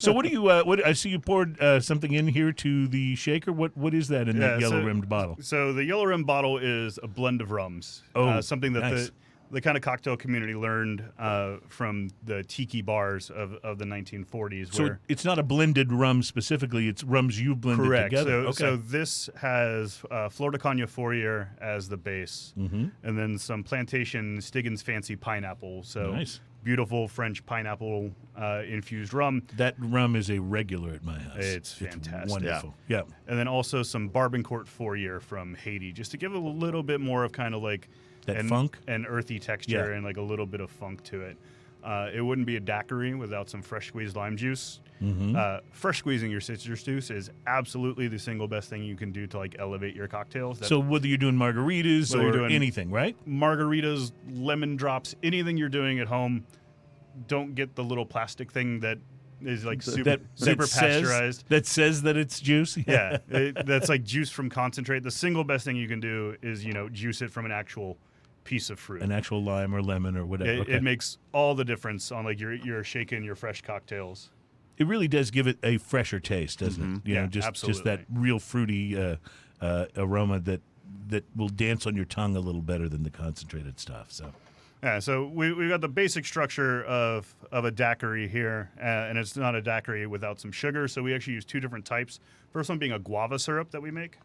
So what do you? What I see you poured something in here to the shaker. What is that in that yellow rimmed bottle? So the yellow rim bottle is a blend of rums. Something that nice. the kind of cocktail community learned from the tiki bars of the 1940s. So it's not a blended rum specifically; it's rums you blended correct. together. So this has Flor de Cagna Fourier as the base, and then some plantation Stiggins Fancy pineapple. So nice. Beautiful French pineapple infused rum. That rum is a regular at my house. It's fantastic. It's wonderful. Yeah. And then also some Barbancourt Fourier from Haiti, just to give it a little bit more of kind of like that funk and earthy texture and like a little bit of funk to it. It wouldn't be a daiquiri without some fresh squeezed lime juice. Fresh squeezing your citrus juice is absolutely the single best thing you can do to like elevate your cocktails. So whether you're doing margaritas or doing anything, right? Margaritas, lemon drops, anything you're doing at home, don't get the little plastic thing that is like super pasteurized. That says that it's juice? Yeah, that's like juice from concentrate. The single best thing you can do is, juice it from an actual piece of fruit. An actual lime or lemon or whatever. It makes all the difference on like your shaking your fresh cocktails. It really does give it a fresher taste, doesn't it? Just that real fruity aroma that will dance on your tongue a little better than the concentrated stuff. So we've got the basic structure of a daiquiri here, and it's not a daiquiri without some sugar. So we actually use two different types. First one being a guava syrup that we make.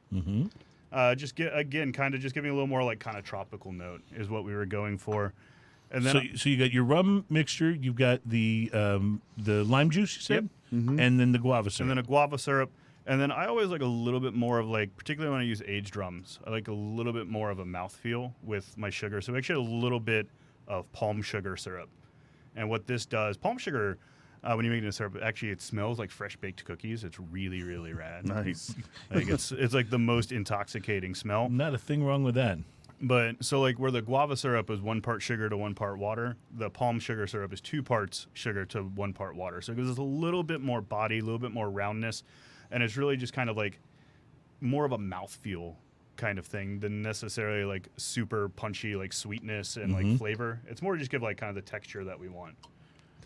Just giving a little more like kind of tropical note is what we were going for. And then so you got your rum mixture, you've got the lime juice, you said, and then the guava syrup. And then a guava syrup. And then I always like a little bit more of like, particularly when I use aged rums, I like a little bit more of a mouthfeel with my sugar. So actually a little bit of palm sugar syrup. And what this does, palm sugar, when you make it in syrup, actually it smells like fresh baked cookies. It's really, really rad. Nice. Like it's like the most intoxicating smell. Not a thing wrong with that. But so like where the guava syrup is 1 part sugar to 1 part water, the palm sugar syrup is 2 parts sugar to 1 part water. So it gives us a little bit more body, a little bit more roundness. And it's really just kind of like more of a mouthfeel kind of thing than necessarily like super punchy like sweetness and like flavor. It's more just give like kind of the texture that we want.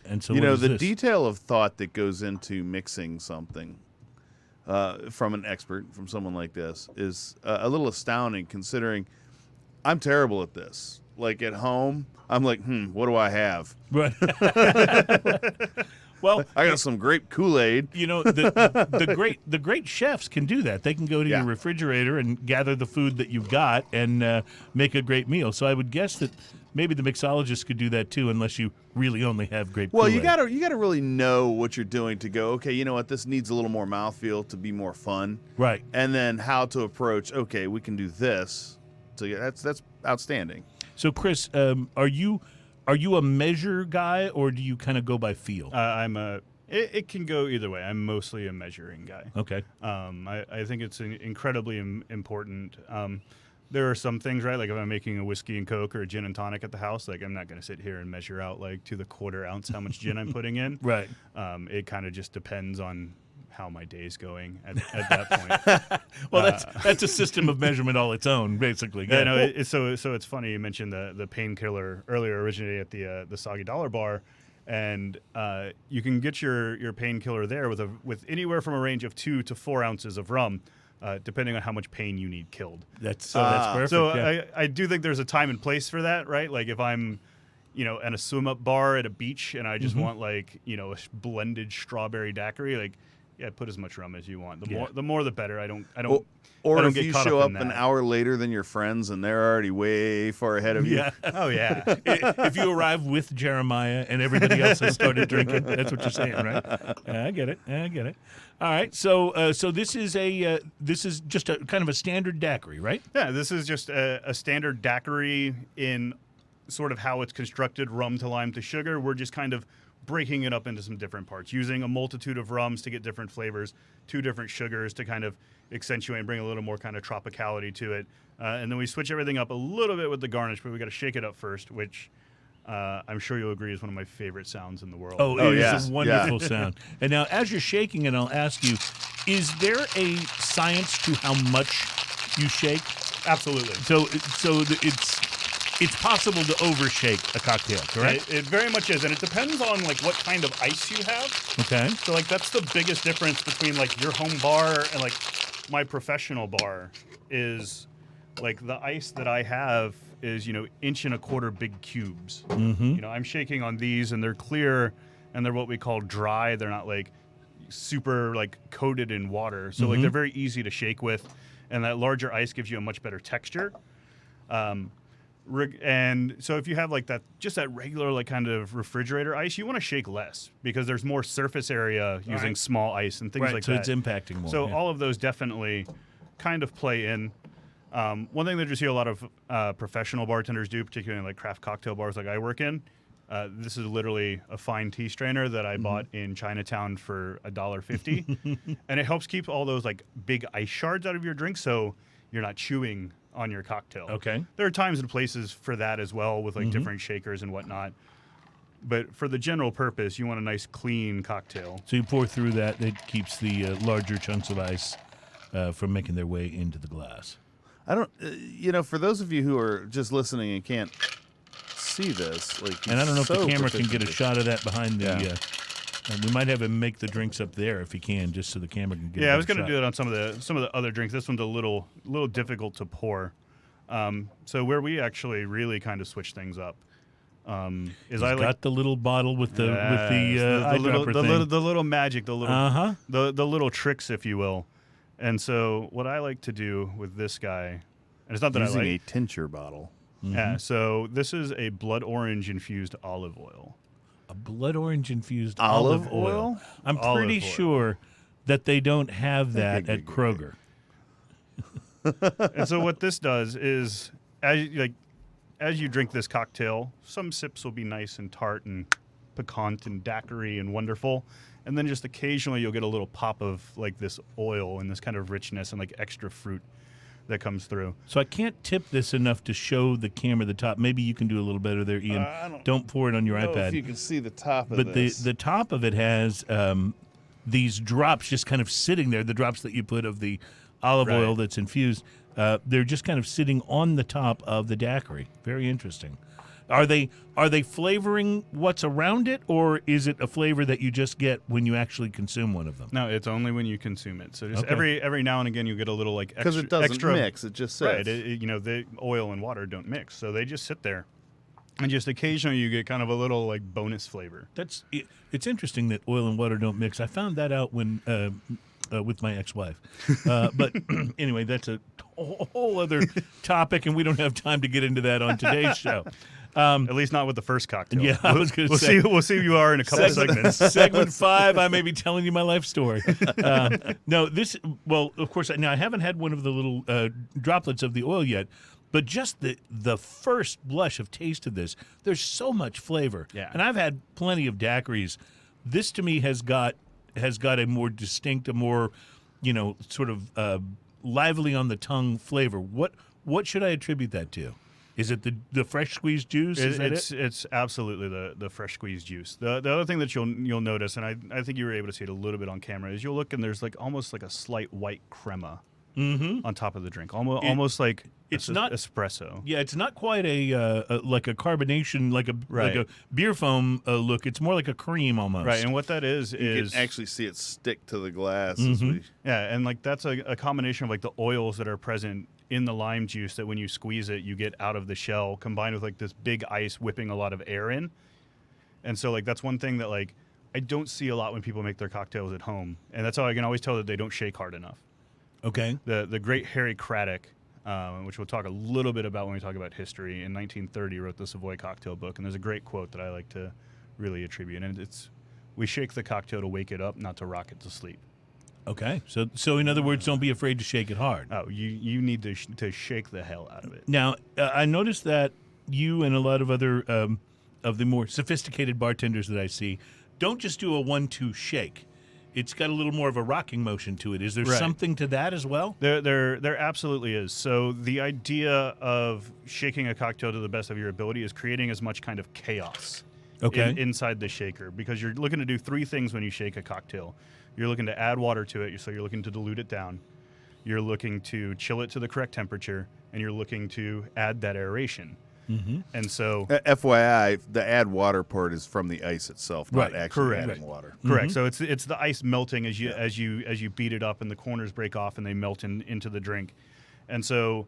And so the this? detail of thought that goes into mixing something from an expert, from someone like this, is a little astounding considering I'm terrible at this. Like at home, I'm like, what do I have? Right. Well, I got some grape Kool-Aid. The great chefs can do that. They can go to your refrigerator and gather the food that you've got and make a great meal. So I would guess that maybe the mixologist could do that too, unless you really only have grape Kool-Aid. Well, you gotta really know what you're doing to go, okay, you know what, this needs a little more mouthfeel to be more fun. Right. And then how to approach, okay, we can do this. So that's outstanding. So Chris, are you a measure guy or do you kind of go by feel? It can go either way. I'm mostly a measuring guy. Okay. I think it's incredibly important. There are some things, right? Like if I'm making a whiskey and Coke or a gin and tonic at the house, like I'm not going to sit here and measure out like to the quarter ounce how much gin I'm putting in. Right. It kind of just depends on how my day's going at that point. Well, that's a system of measurement all its own, basically. Yeah, no. So it's funny you mentioned the painkiller earlier, originated at the Soggy Dollar Bar, and you can get your painkiller there with anywhere from a range of 2 to 4 ounces of rum. Depending on how much pain you need killed. That's perfect. So yeah. I do think there's a time and place for that, right? Like if I'm, at a swim up bar at a beach and I just want like, a blended strawberry daiquiri, like, yeah, put as much rum as you want. The more the better. I don't Or if get you caught show up up in an that. hour later than your friends and they're already way far ahead of you. Yeah. Oh yeah. If you arrive with Jeremiah and everybody else has started drinking, that's what you're saying, right? I get it. All right. So this is just a kind of a standard daiquiri, right? Yeah, this is just a standard daiquiri in sort of how it's constructed, rum to lime to sugar. We're just kind of breaking it up into some different parts, using a multitude of rums to get different flavors, 2 different sugars to kind of accentuate and bring a little more kind of tropicality to it. And then we switch everything up a little bit with the garnish, but we got to shake it up first, which I'm sure you'll agree is one of my favorite sounds in the world. Oh, it is a wonderful sound. And now, as you're shaking it, I'll ask you, is there a science to how much you shake? Absolutely. So it's possible to overshake a cocktail, correct? It very much is, and it depends on like what kind of ice you have. Okay. So like that's the biggest difference between like your home bar and like my professional bar is like the ice that I have is 1.25 big cubes. Mm-hmm. I'm shaking on these and they're clear and they're what we call dry. They're not like super like coated in water, so like they're very easy to shake with, and that larger ice gives you a much better texture. And so if you have like that, just that regular like kind of refrigerator ice, you want to shake less because there's more surface area using small ice and things like so that. it's impacting more. So all of those definitely kind of play in. One thing that you see a lot of professional bartenders do, particularly in like craft cocktail bars like I work in, this is literally a fine tea strainer that I bought in Chinatown for $1.50, and it helps keep all those like big ice shards out of your drink, so you're not chewing on your cocktail. Okay. There are times and places for that as well with like different shakers and whatnot, but for the general purpose, you want a nice clean cocktail. So you pour through that. It keeps the larger chunks of ice from making their way into the glass. I don't, for those of you who are just listening and can't see this, like, And I don't know if the so camera can get a proficient. shot of that behind the. Yeah. We might have him make the drinks up there if he can, just so the camera can get. Yeah, a I was better going to shot. do it on some of the other drinks. This one's a little difficult to pour. So where we actually really kind of switch things up is I like got the little bottle with the little, eyedropper the thing. little magic, the little the little tricks, if you will. And so what I like to do with this guy, and it's not that Using I like. a tincture bottle. Yeah, so this is a blood orange infused olive oil. A blood orange infused Olive olive oil. oil? I'm Olive pretty oil. sure that they don't have that at Kroger. And so what this does is, as you drink this cocktail, some sips will be nice and tart and piquant and daiquiri and wonderful, and then just occasionally you'll get a little pop of like this oil and this kind of richness and like extra fruit that comes through. So I can't tip this enough to show the camera the top. Maybe you can do a little better there, Ian. Don't pour it on your I don't know iPad. if you can see the top of But this. the top of it has these drops just kind of sitting there. The drops that you put of the olive oil that's infused. They're just kind of sitting on the top of the daiquiri. Very interesting. Are they flavoring what's around it, or is it a flavor that you just get when you actually consume one of them? No, it's only when you consume it. So just Okay. every now and again you get a little like Because extra, it doesn't extra mix, it just sits. right. The oil and water don't mix, so they just sit there, and just occasionally you get kind of a little like bonus flavor. It's interesting that oil and water don't mix. I found that out when with my ex-wife. But anyway, that's a whole other topic, and we don't have time to get into that on today's show. At least not with the first cocktail. Yeah, I was going to We'll say. see. We'll see who you are in a couple segments. Segment 5, I may be telling you my life story. Well, of course, now I haven't had one of the little droplets of the oil yet, but just the first blush of taste of this, there's so much flavor. Yeah. And I've had plenty of daiquiris. This to me has got a more distinct, a more, sort of lively on the tongue flavor. What should I attribute that to? Is it the fresh squeezed juice? Is that it? It's absolutely the fresh squeezed juice. The other thing that you'll notice, and I think you were able to see it a little bit on camera, is you'll look and there's like almost like a slight white crema on top of the drink, almost like it's not espresso. Yeah, it's not quite a like a carbonation, like a beer foam look. It's more like a cream almost. Right, and what that is You can actually see it stick to the glass. As yeah, and like that's a combination of like the oils that are present in the lime juice that when you squeeze it, you get out of the shell, combined with like this big ice whipping a lot of air in. And so like that's one thing that like I don't see a lot when people make their cocktails at home, and that's how I can always tell that they don't shake hard enough. Okay. The great Harry Craddock, which we'll talk a little bit about when we talk about history, in 1930 wrote the Savoy Cocktail Book, and there's a great quote that I like to really attribute, and it's, "We shake the cocktail to wake it up, not to rock it to sleep." Okay. So in other words, don't be afraid to shake it hard. Oh, you need to shake the hell out of it. Now, I noticed that you and a lot of other of the more sophisticated bartenders that I see don't just do a 1-2 shake. It's got a little more of a rocking motion to it. Is there something to that as well? There absolutely is. So the idea of shaking a cocktail to the best of your ability is creating as much kind of chaos inside the shaker, because you're looking to do three things when you shake a cocktail. You're looking to add water to it, so you're looking to dilute it down. You're looking to chill it to the correct temperature, and you're looking to add that aeration. And so FYI, the add water part is from the ice itself, not Right, actually correct. adding water. correct. So it's the ice melting as you beat it up, and the corners break off and they melt into the drink. And so,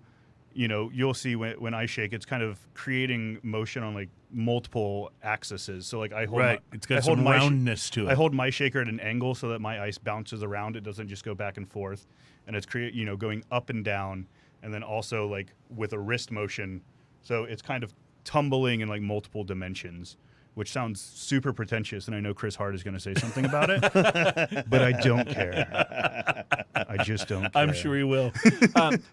you'll see when I shake, it's kind of creating motion on like multiple axes. So like I hold It's got some roundness to it. I hold my shaker at an angle so that my ice bounces around. It doesn't just go back and forth, and it's going up and down, and then also like with a wrist motion. So it's kind of tumbling in like multiple dimensions, which sounds super pretentious, and I know Chris Hart is going to say something about it, but I don't care. I just don't care. I'm sure he will.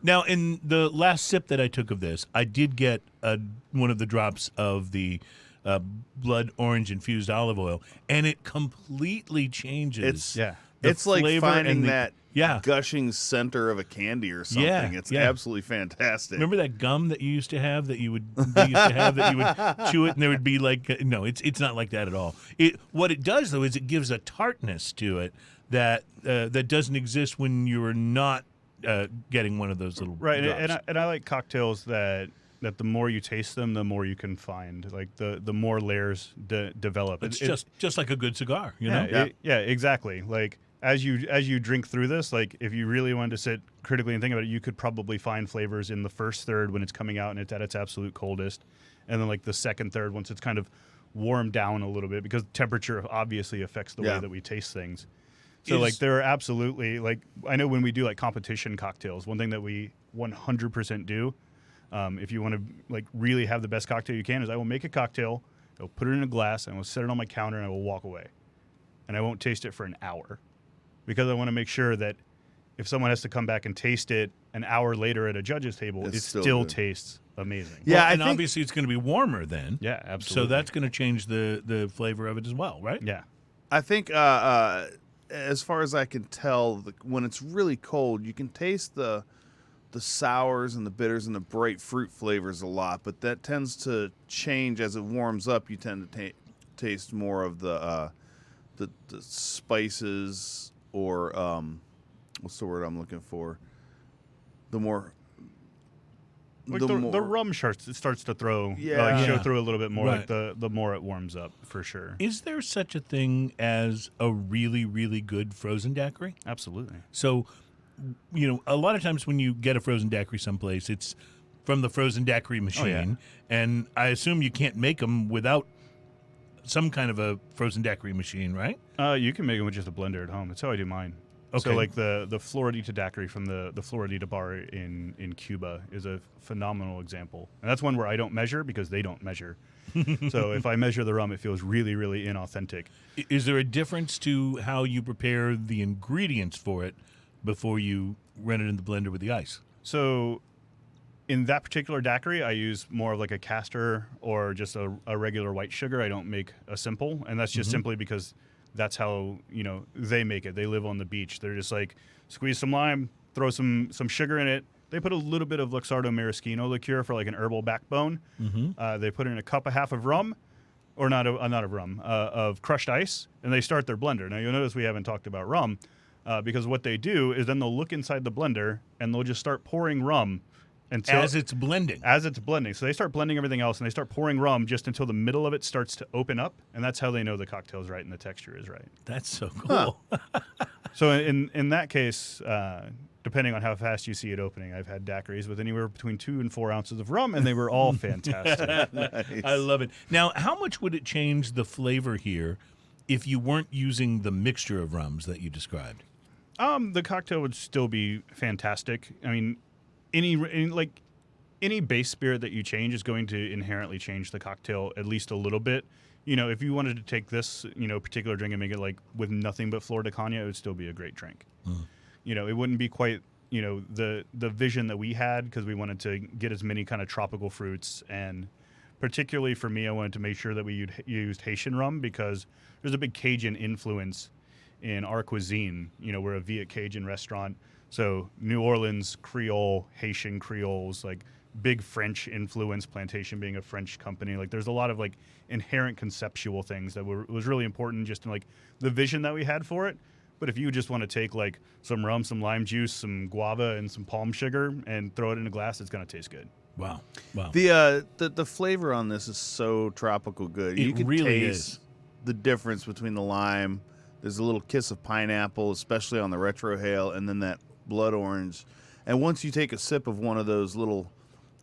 Now, in the last sip that I took of this, I did get one of the drops of the blood orange infused olive oil, and it completely changes. It's like flavor finding and the- that Yeah. gushing center of a candy or something. Yeah, It's yeah. absolutely fantastic. Remember that gum that you used to have that you would chew it and there would be like no, it's not like that at all. What it does though is it gives a tartness to it that doesn't exist when you're not getting one of those little Right, drops. and I like cocktails that the more you taste them, the more you can find. Like the more layers develop. It's just like a good cigar, you know. Yeah, exactly. Like as you drink through this, like if you really wanted to sit critically and think about it, you could probably find flavors in the first third when it's coming out and it's at its absolute coldest, and then like the second third once it's kind of warmed down a little bit, because temperature obviously affects the way that we taste things. So like there are absolutely, like I know when we do like competition cocktails, one thing that we 100% do, if you want to like really have the best cocktail you can, is I will make a cocktail, I'll put it in a glass, and I will set it on my counter, and I will walk away, and I won't taste it for an hour, because I want to make sure that if someone has to come back and taste it an hour later at a judge's table, it still tastes amazing. Yeah, I and think- obviously it's going to be warmer then. Yeah, absolutely. So that's going to change the flavor of it as well, right? Yeah. I think, as far as I can tell, when it's really cold, you can taste the sours and the bitters and the bright fruit flavors a lot, but that tends to change as it warms up. You tend to taste more of the spices, or what's the word I'm looking for? The rum starts to throw, show through a little bit more. Right. Like the more it warms up, for sure. Is there such a thing as a really, really good frozen daiquiri? Absolutely. So, a lot of times when you get a frozen daiquiri someplace, it's from the frozen daiquiri machine, and I assume you can't make them without some kind of a frozen daiquiri machine, right? You can make them with just a blender at home. That's how I do mine. Okay. So like the Floridita daiquiri from the Floridita bar in Cuba is a phenomenal example. And that's one where I don't measure because they don't measure. So if I measure the rum, it feels really, really inauthentic. Is there a difference to how you prepare the ingredients for it before you run it in the blender with the ice? So in that particular daiquiri, I use more of like a caster or just a regular white sugar. I don't make a simple, and that's just simply because that's how they make it. They live on the beach. They're just like, squeeze some lime, throw some sugar in it. They put a little bit of Luxardo Maraschino liqueur for like an herbal backbone. They put in a cup and a half of rum, or not of rum, of crushed ice, and they start their blender. Now you'll notice we haven't talked about rum, because what they do is then they'll look inside the blender and they'll just start pouring rum As it's blending. So they start blending everything else, and they start pouring rum just until the middle of it starts to open up, and that's how they know the cocktail's right and the texture is right. That's so cool. So in that case, depending on how fast you see it opening, I've had daiquiris with anywhere between 2 and 4 ounces of rum, and they were all fantastic. Nice. I love it. Now, how much would it change the flavor here if you weren't using the mixture of rums that you described? The cocktail would still be fantastic. I mean, any base spirit that you change is going to inherently change the cocktail at least a little bit. If you wanted to take this, particular drink and make it like with nothing but Flor de Caña, it would still be a great drink. It wouldn't be quite, the vision that we had, because we wanted to get as many kind of tropical fruits, and particularly for me, I wanted to make sure that we used Haitian rum, because there's a big Cajun influence in our cuisine. We're a Viet Cajun restaurant. So New Orleans Creole, Haitian Creoles, like big French influence, Plantation being a French company. Like there's a lot of like inherent conceptual things that was really important just in like the vision that we had for it. But if you just want to take like some rum, some lime juice, some guava, and some palm sugar and throw it in a glass, it's going to taste good. Wow. Wow. The flavor on this is so tropical good. You It can really taste is. the difference between the lime. There's a little kiss of pineapple, especially on the retrohale, and then that blood orange. And once you take a sip of one of those little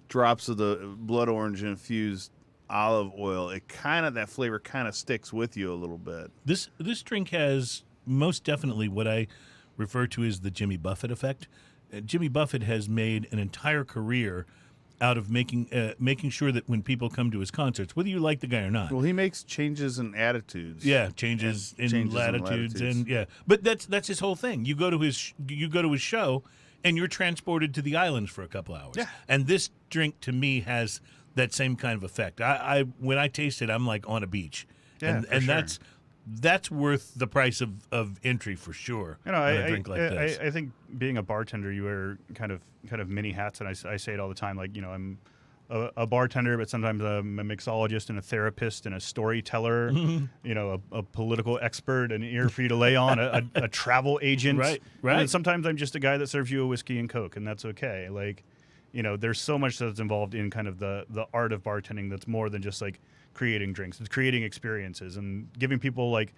drops of the blood orange infused olive oil, that flavor kind of sticks with you a little bit. This drink has most definitely what I refer to as the Jimmy Buffett effect. Jimmy Buffett has made an entire career out of making sure that when people come to his concerts, whether you like the guy or not. Well, he makes changes in attitudes. Yeah, changes in latitudes, and yeah. But that's his whole thing. You go to his show, and you're transported to the islands for a couple hours. Yeah. And this drink to me has that same kind of effect. I when I taste it, I'm like on a beach. Yeah, and for sure. that's worth the price of entry for sure. You know, on a drink like this. I think being a bartender, you wear kind of many hats, and I say it all the time. Like, you know, I'm a bartender, but sometimes I'm a mixologist and a therapist and a storyteller. You know, a political expert, an ear for you to lay on, a travel agent. Right. And sometimes I'm just a guy that serves you a whiskey and Coke, and that's okay. Like, you know, there's so much that's involved in kind of the art of bartending that's more than just like creating drinks. It's creating experiences and giving people like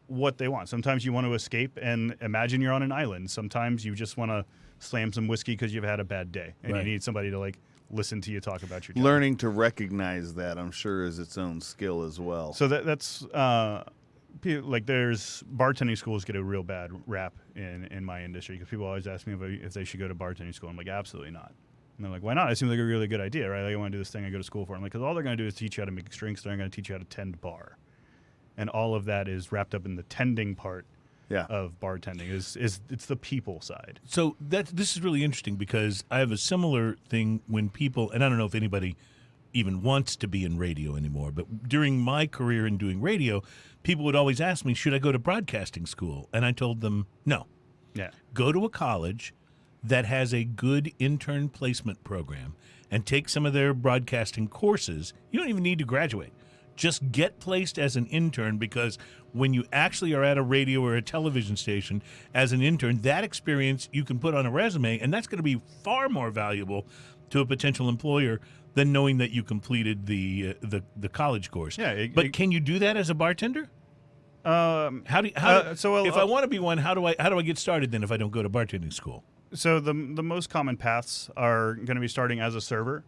what they want. Sometimes you want to escape and imagine you're on an island. Sometimes you just want to slam some whiskey because you've had a bad day and Right. you need somebody to like listen to you talk about your day. Learning to recognize that, I'm sure, is its own skill as well. So that's like there's bartending schools get a real bad rap in my industry because people always ask me if they should go to bartending school. I'm like, absolutely not. And they're like, why not? It seems like a really good idea, right? Like, I want to do this thing I go to school for. I'm like, because all they're going to do is teach you how to make drinks. They're going to teach you how to tend bar. And all of that is wrapped up in the tending part of bartending. It's the people side. So this is really interesting because I have a similar thing when people, and I don't know if anybody even wants to be in radio anymore, but during my career in doing radio, people would always ask me, should I go to broadcasting school? And I told them, no. Yeah. Go to a college that has a good intern placement program and take some of their broadcasting courses. You don't even need to graduate. Just get placed as an intern, because when you actually are at a radio or a television station as an intern, that experience you can put on a resume, and that's going to be far more valuable to a potential employer than knowing that you completed the college course. Yeah, but can you do that as a bartender? If I want to be one, how do I get started then if I don't go to bartending school? So the most common paths are going to be starting as a server,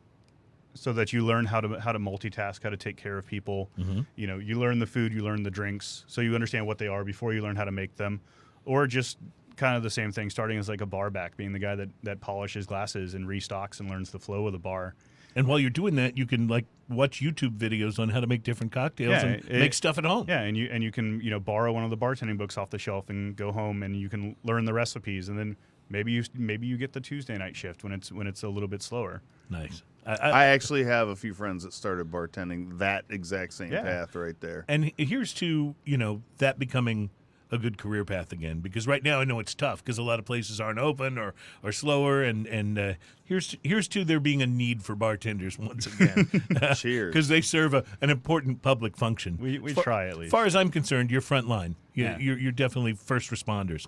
so that you learn how to multitask, how to take care of people. Mm-hmm. You know, you learn the food, you learn the drinks, so you understand what they are before you learn how to make them. Or just kind of the same thing, starting as like a bar back, being the guy that polishes glasses and restocks and learns the flow of the bar. And while you're doing that, you can like watch YouTube videos on how to make different cocktails and make stuff at home. Yeah, and you can borrow one of the bartending books off the shelf and go home and you can learn the recipes, and then maybe you get the Tuesday night shift when it's a little bit slower. Nice. I actually have a few friends that started bartending that exact same path right there. And here's to that becoming a good career path again, because right now I know it's tough because a lot of places aren't open or slower, and here's to there being a need for bartenders once again. Cheers. Because they serve an important public function. We try at least. As far as I'm concerned, you're front line. Yeah. You're definitely first responders.